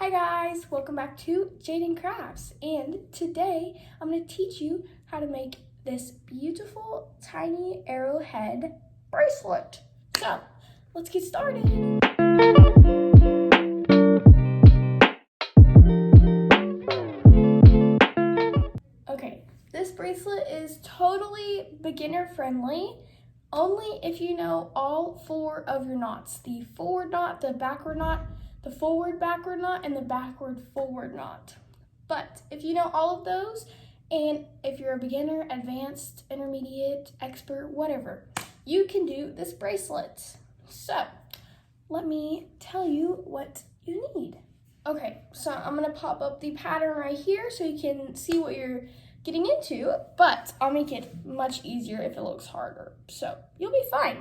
Hi guys, welcome back to Jaden Crafts, and today I'm going to teach you how to make this beautiful tiny arrowhead bracelet. So let's get started. Okay, this bracelet is totally beginner friendly, only if you know all four of your knots: the forward knot, the backward knot, the forward backward knot, and the backward forward knot. But if you know all of those, and if you're a beginner, advanced, intermediate, expert, whatever, you can do this bracelet. So let me tell you what you need. Okay, so I'm gonna pop up the pattern right here so you can see what you're getting into, but I'll make it much easier if it looks harder. So you'll be fine,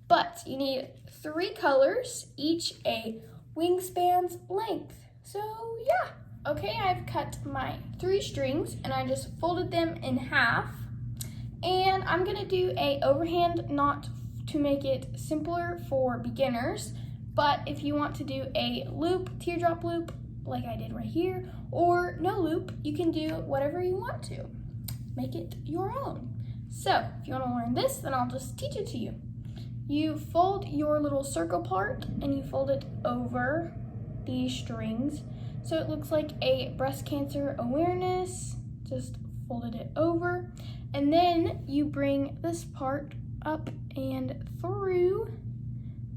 But you need 3 colors, each a wingspan's length. So yeah, okay, I've cut my 3 strings and I just folded them in half. And I'm gonna do a overhand knot to make it simpler for beginners. But if you want to do a loop, teardrop loop, like I did right here, or no loop, you can do whatever you want to. Make it your own. So if you want to learn this, then I'll just teach it to you. You fold your little circle part and you fold it over these strings. So it looks like a breast cancer awareness, just folded it over. And then you bring this part up and through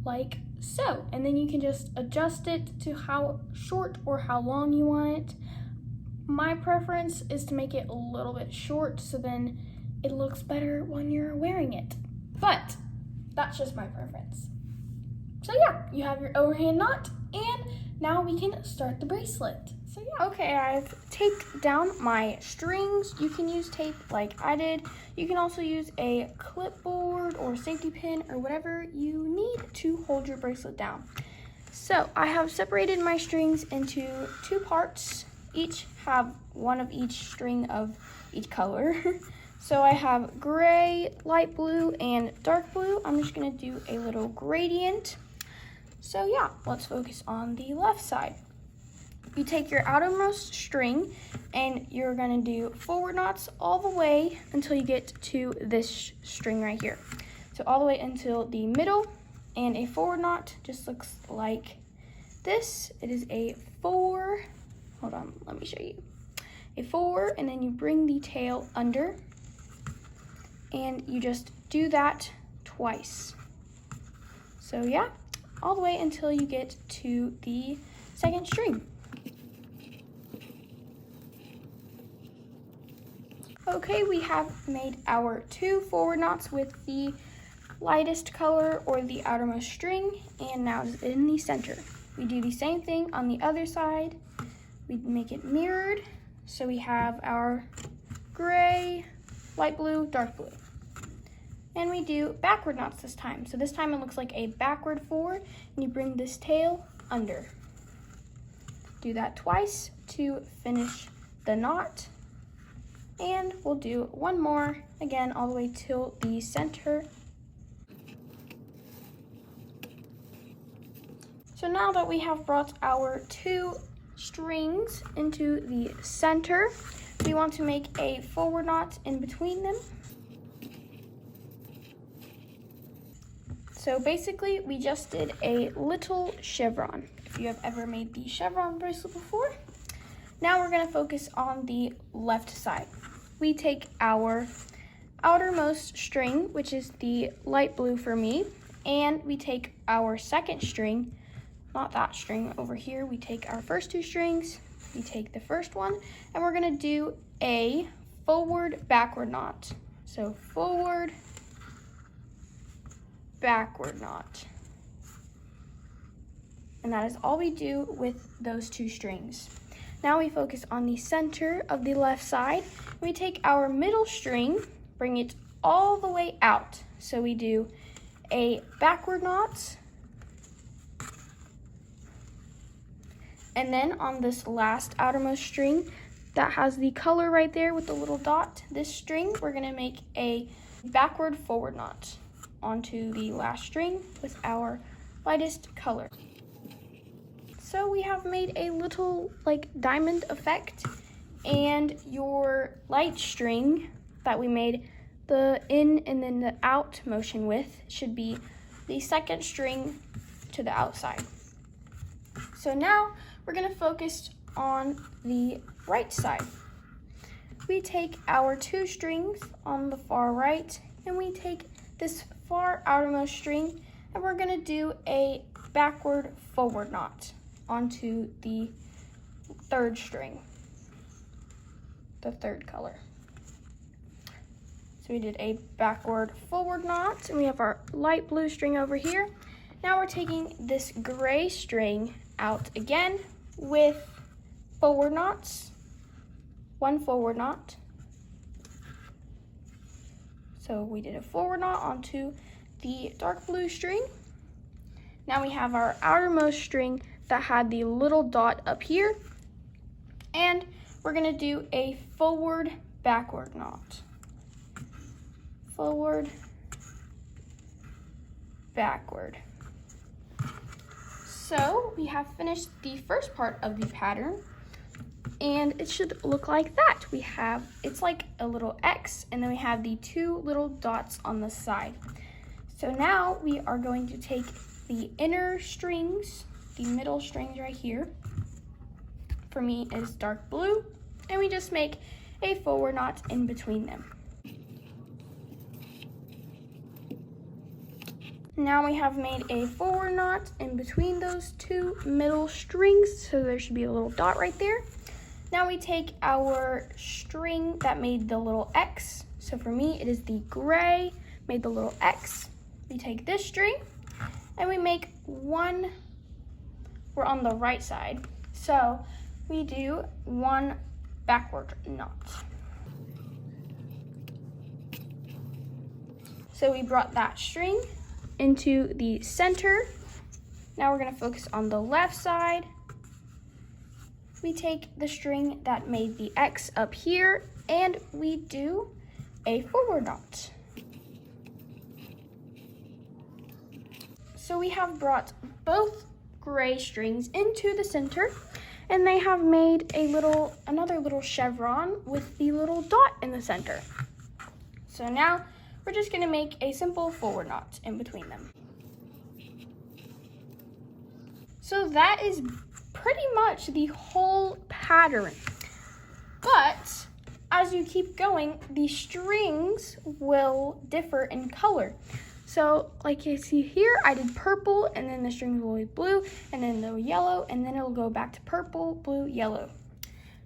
like so. And then you can just adjust it to how short or how long you want it. My preference is to make it a little bit short so then it looks better when you're wearing it. But that's just my preference. So yeah, you have your overhand knot, and now we can start the bracelet. So yeah. Okay, I've taped down my strings. You can use tape like I did. You can also use a clipboard or safety pin or whatever you need to hold your bracelet down. So I have separated my strings into 2 parts. Each have one of each string of each color. So I have gray, light blue, and dark blue. I'm just gonna do a little gradient. So yeah, let's focus on the left side. You take your outermost string and you're gonna do forward knots all the way until you get to this string right here. So all the way until the middle, and a forward knot just looks like this. It is a 4, hold on, let me show you. A 4, and then you bring the tail under, and you just do that twice. So yeah, all the way until you get to the second string. Okay, we have made our 2 forward knots with the lightest color or the outermost string, and now it's in the center. We do the same thing on the other side. We make it mirrored. So we have our gray, light blue, dark blue. And we do backward knots this time. So this time it looks like a backward 4, and you bring this tail under. Do that twice to finish the knot. And we'll do one more, again, all the way till the center. So now that we have brought our 2 strings into the center, we want to make a forward knot in between them. So basically, we just did a little chevron, if you have ever made the chevron bracelet before. Now we're gonna focus on the left side. We take our outermost string, which is the light blue for me, and we take our second string, not that string over here, we take our first 2 strings, we take the first one, and we're gonna do a forward backward knot. So forward, backward knot. And that is all we do with those 2 strings. Now we focus on the center of the left side. We take our middle string, bring it all the way out. So we do a backward knot. And then on this last outermost string that has the color right there with the little dot, this string, we're gonna make a backward forward knot onto the last string with our lightest color. So we have made a little like diamond effect, and your light string that we made the in and then the out motion with should be the second string to the outside. So now we're gonna focus on the right side. We take our 2 strings on the far right, and we take this far outermost string, and we're gonna do a backward forward knot onto the 3rd string, the 3rd color. So we did a backward forward knot, and we have our light blue string over here. Now we're taking this gray string out again with forward knots, 1 forward knot. So we did a forward knot onto the dark blue string. Now we have our outermost string that had the little dot up here, and we're gonna do a forward backward knot. Forward, backward. So we have finished the first part of the pattern, and it should look like that. It's like a little X, and then we have the 2 little dots on the side. So now we are going to take the inner strings, the middle strings right here, for me is dark blue, and we just make a forward knot in between them. Now we have made a forward knot in between those 2 middle strings, so there should be a little dot right there. Now we take our string that made the little X, so for me it is the gray, made the little X. We take this string, and we make one, we're on the right side, so we do 1 backward knot. So we brought that string into the center. Now we're gonna focus on the left side. We take the string that made the X up here, and we do a forward knot. So we have brought both gray strings into the center, and they have made another little chevron with the little dot in the center. So now we're just gonna make a simple forward knot in between them. So that is pretty much the whole pattern. But as you keep going, the strings will differ in color. So like you see here, I did purple, and then the strings will be blue, and then they'll yellow, and then it'll go back to purple, blue, yellow.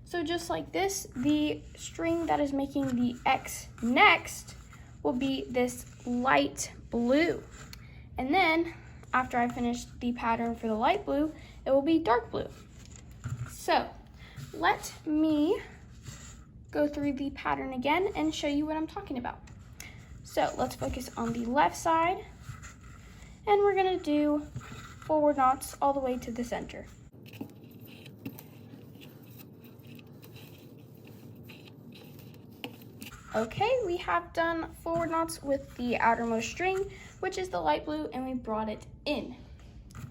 So just like this, the string that is making the X next will be this light blue. And then after I finish the pattern for the light blue, it will be dark blue. So let me go through the pattern again and show you what I'm talking about. So let's focus on the left side, and we're gonna do forward knots all the way to the center. Okay, we have done forward knots with the outermost string, which is the light blue, and we brought it in.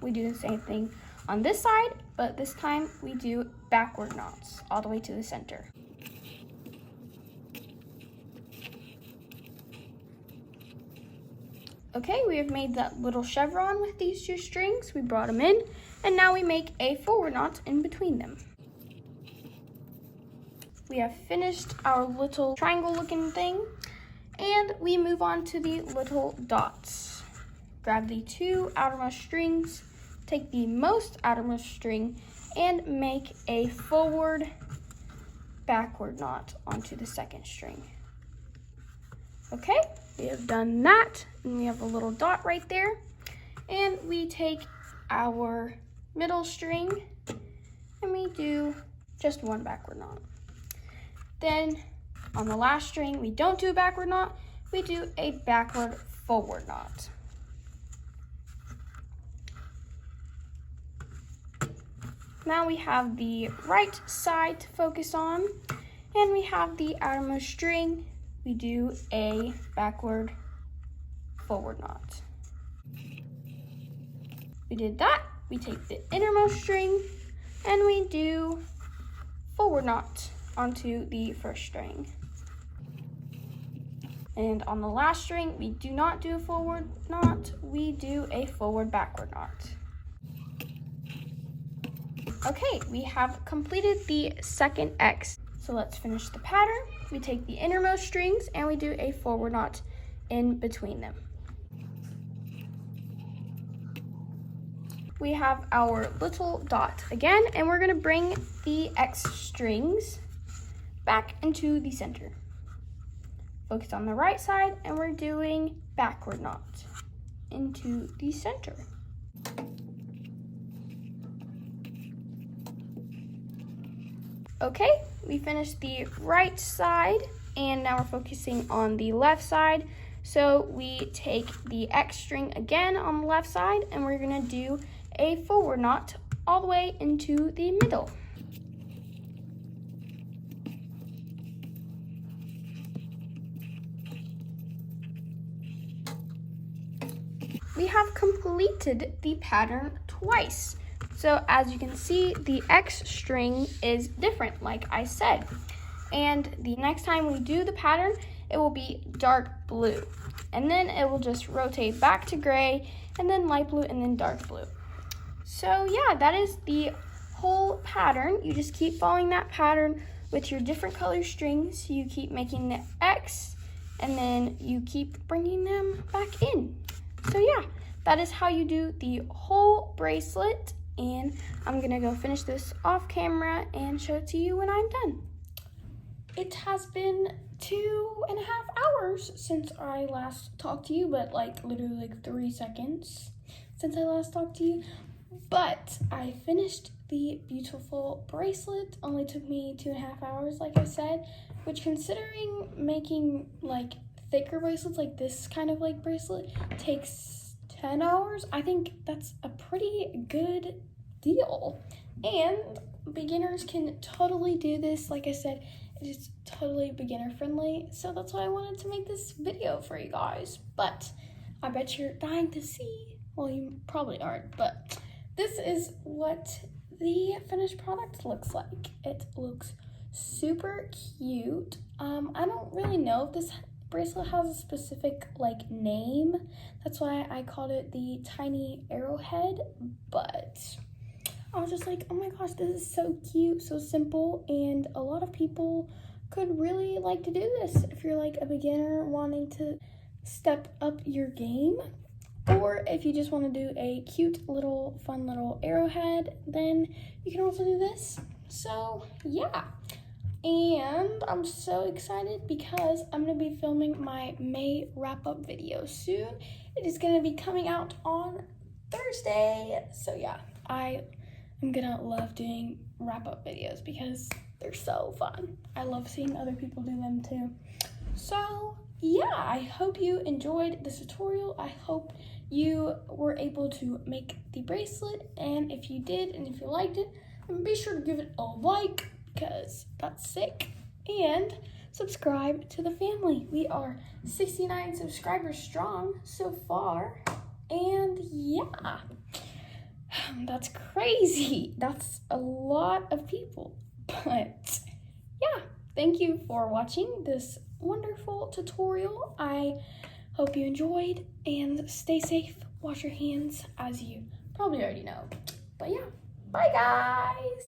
We do the same thing on this side, but this time we do backward knots all the way to the center. Okay, we have made that little chevron with these 2 strings. We brought them in, and now we make a forward knot in between them. We have finished our little triangle looking thing, and we move on to the little dots. Grab the 2 outermost strings, take the most outermost string, and make a forward backward knot onto the 2nd string. Okay, we have done that, and we have a little dot right there. And we take our middle string, and we do just 1 backward knot. Then on the last string, we don't do a backward knot, we do a backward forward knot. Now we have the right side to focus on, and we have the outermost string. We do a backward forward knot. We did that, we take the innermost string and we do forward knot onto the first string. And on the last string, we do not do a forward knot, we do a forward backward knot. Okay, we have completed the second X. So let's finish the pattern. We take the innermost strings and we do a forward knot in between them. We have our little dot again, and we're gonna bring the X strings back into the center. Focus on the right side, and we're doing backward knot into the center. Okay, we finished the right side, and now we're focusing on the left side. So we take the X string again on the left side, and we're gonna do a forward knot all the way into the middle. We have completed the pattern twice. So as you can see, the X string is different, like I said. And the next time we do the pattern, it will be dark blue. And then it will just rotate back to gray, and then light blue, and then dark blue. So yeah, that is the whole pattern. You just keep following that pattern with your different color strings. You keep making the X, and then you keep bringing them back in. So yeah, that is how you do the whole bracelet. And I'm gonna go finish this off camera and show it to you when I'm done. It has been 2.5 hours since I last talked to you, but literally 3 seconds since I last talked to you. But I finished the beautiful bracelet. Only took me 2.5 hours, like I said, which, considering making thicker bracelets like this kind of bracelet takes 10 hours, I think that's a pretty good deal. And beginners can totally do this. Like I said, it is totally beginner friendly. So that's why I wanted to make this video for you guys. But I bet you're dying to see. Well, you probably aren't, but this is what the finished product looks like. It looks super cute. I don't really know if this bracelet has a specific name. That's why I called it the tiny arrowhead, but I was just like, oh my gosh, this is so cute, so simple, and a lot of people could really like to do this if you're a beginner wanting to step up your game, or if you just want to do a cute little fun little arrowhead, then you can also do this. So yeah. And I'm so excited because I'm going to be filming my May wrap-up video soon. It is going to be coming out on Thursday. So yeah, I am going to love doing wrap-up videos because they're so fun. I love seeing other people do them too. So yeah, I hope you enjoyed this tutorial. I hope you were able to make the bracelet. And if you did, and if you liked it, then be sure to give it a like, because that's sick, and subscribe to the family. We are 69 subscribers strong so far, and yeah, that's crazy. That's a lot of people, but yeah, thank you for watching this wonderful tutorial. I hope you enjoyed, and stay safe, wash your hands, as you probably already know. But yeah, bye guys.